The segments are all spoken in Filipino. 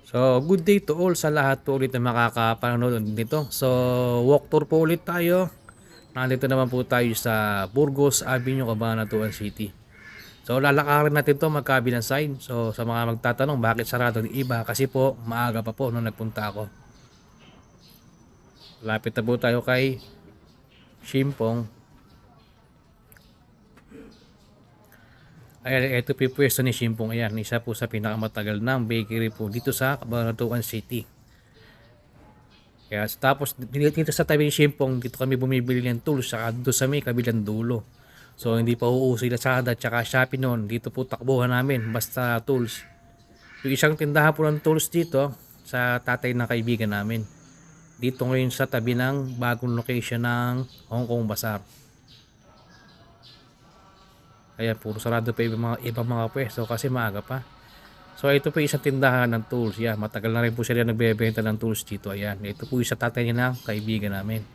So, good day to all sa lahat po ulit na makakapanood nito. So, walk tour po ulit tayo. Nandito naman po tayo sa Burgos Avenue, Cabanatuan City. So, lalakarin natin to magkabilang side. So, sa mga magtatanong bakit sarado ng iba, kasi po maaga pa po nung nagpunta ako. Lapit na po tayo kay Shimpong. Ayan, ito po yung pwesto ni Shimpong. Ayan, isa po sa pinakamatagal ng bakery po dito sa Cabanatuan City. Kaya tapos dito sa tabi ni Shimpong, dito kami bumibili ng tools saka doon sa may kabilang dulo. So hindi pa uuso yung Lazada at saka Shopee noon. Dito po takbuhan namin basta tools. Yung isang tindahan po ng tools dito sa tatay ng kaibigan namin. Dito ngayon sa tabi ng bagong location ng Hong Kong Bazaar. Kaya puro sarado pa ibang mga pwesto kasi maaga pa. So ito po isang tindahan ng tools. Yan, matagal na rin po sila nagbebenta ng tools dito. Ayan, ito po isa tatay niya ng kaibigan namin.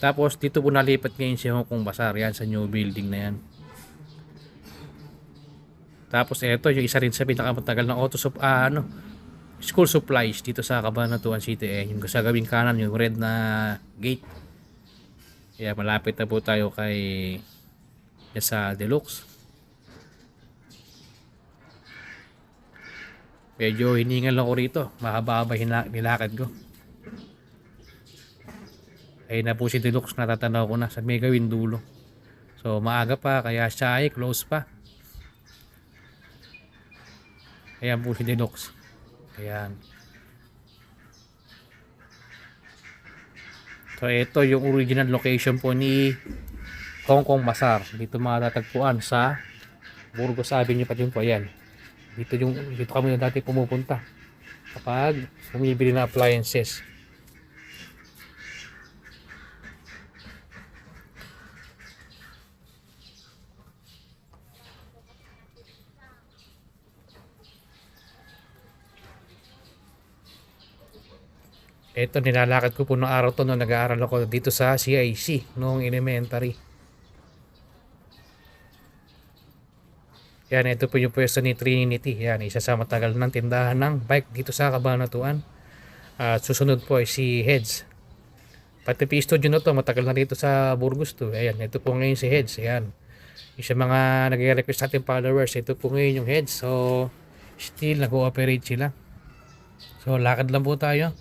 Tapos dito po nalipat ngayon si Hong Kong Bazaar. Yan, sa new building na yan. Tapos ito yung isa rin sa pinakamatagal ng school supplies dito sa Cabanatuan City. Yung sa gawing kanan, yung red na gate. Kaya malapit na po tayo kay sa Deluxe. Medyo hiningal lang ko rito. Mahaba-haba nilakad ko. Ayun na po si Deluxe, natatanaw ko na sa may gawin dulo. So maaga pa kaya siya ay close pa. Ayan po si Deluxe. Ayan. So ito yung original location po ni Hong Kong Bazaar. Dito matatagpuan sa Burgos Avenue pa din po. Ayan. Dito kami na dati pumupunta kapag bumibili ng appliances. Ito nilalakad ko po noong araw to nung nag-aaral ako dito sa CIC noong elementary. Yan, ito po yung pwesto ni Trinity. Yan, isa sa matagal ng tindahan ng bike dito sa Cabanatuan. At susunod po ay si Heads. Pati po studio na to, matagal na dito sa Burgos to. Ayan, ito po ngayon si Heads. Ayan. Isa mga nag-request natin followers. Ito po ngayon yung Heads. So, still nag-ooperate sila. So, lakad lang po tayo.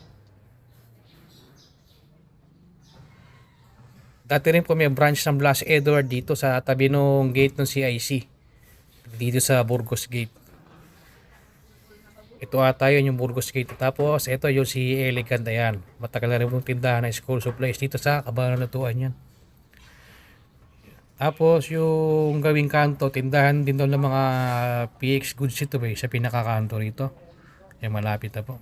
Dati rin po may branch ng Blas Edward dito sa tabi ng gate ng CIC. Dito sa Burgos Gate. Ito ata yun yung Burgos Gate. Tapos ito yung si Elegant. Ayan. Matagal na rin pong tindahan ng school supplies dito sa Cabanatuan yan. Tapos yung gawing kanto, tindahan din doon ng mga PX goods ito sa pinakakanto rito. Yung malapit na po.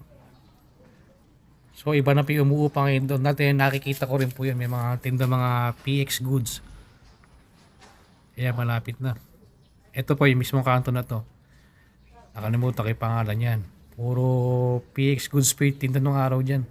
So iba na po yung umuupang ngayon doon natin. Nakikita ko rin po yun. May mga tinda mga PX goods. Kaya malapit na. Ito po yung mismong kanto na to. Nakalimutan ko yung pangalan yan. Puro PX goods po yung tinda nung araw dyan.